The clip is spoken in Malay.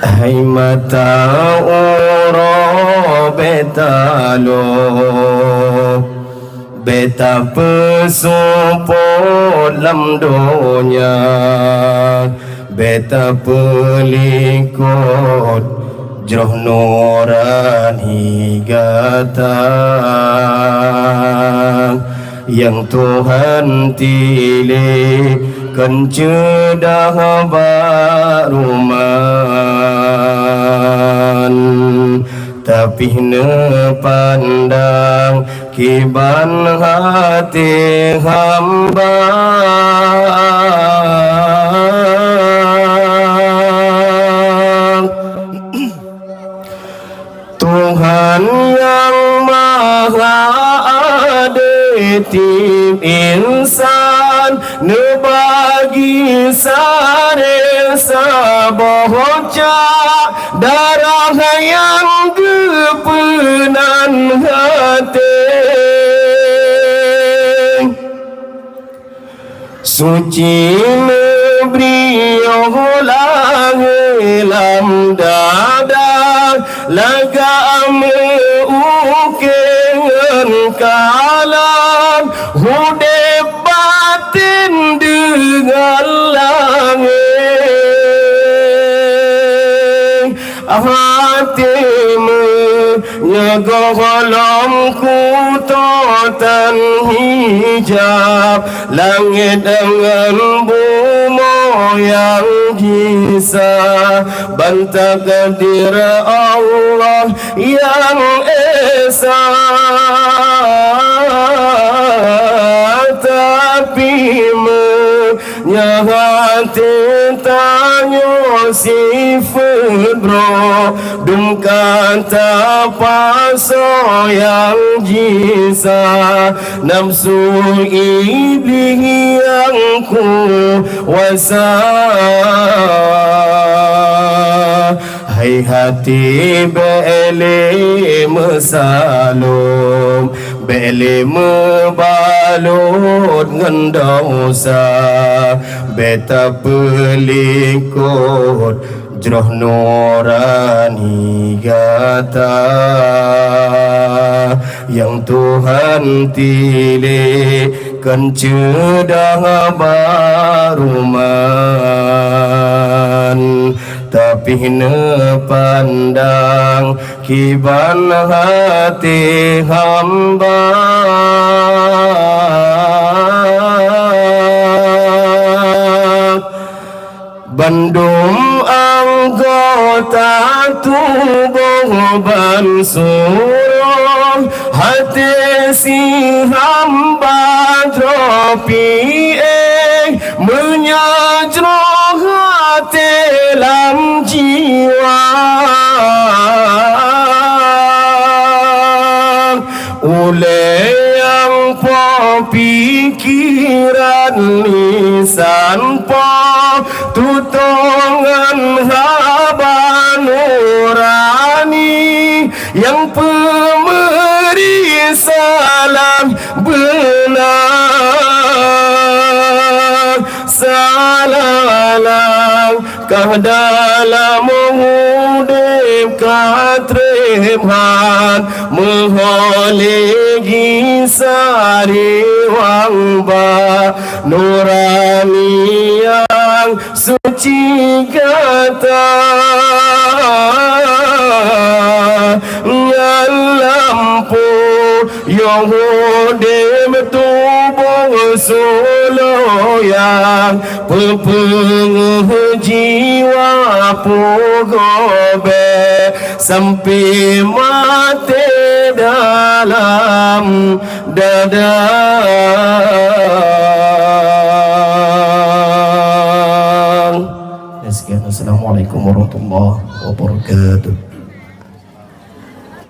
Hai mata uro betalo beta pesopot lam donya beta pelikot jroh nurani gatang yang Tuhan pilih kencedah baruman tapi ne pandang kiban hati hamba Tuhan yang maha adil insan ne bagi sare saboca darah yang gepenan hati suci nebrio langelam dadang lagam ukengan kalam hudep batin dengan langit hatimu nyegoholomku totan hijab langit dengan bumi yang kisah bantah kadir Allah yang esa tapi menyahati tanyo sifat bro dum kata paso yang jisa nafsu iblis yang kuasa hai hati bele mesalum bele mebalut ngan dosa beta pelikut jroh nurani gata yang Tuhan pilih kencedah baruman tapi ne pandang kiban hati hamba Bandung anggota tubuh bansuruh hati si hamba tropi menyajroh hati lam jiwa oleh yang pikiran lisan tutongan haba nurani yang pemberi salam benar salalang kah dalam hudip katreman meholegi sari wangba nurani yang suci kata lampu yang hudip tubuh solo yang pepenguh jiwa pugobe sampai mati dalam dada. Sekian, assalamualaikum warahmatullahi wabarakatuh.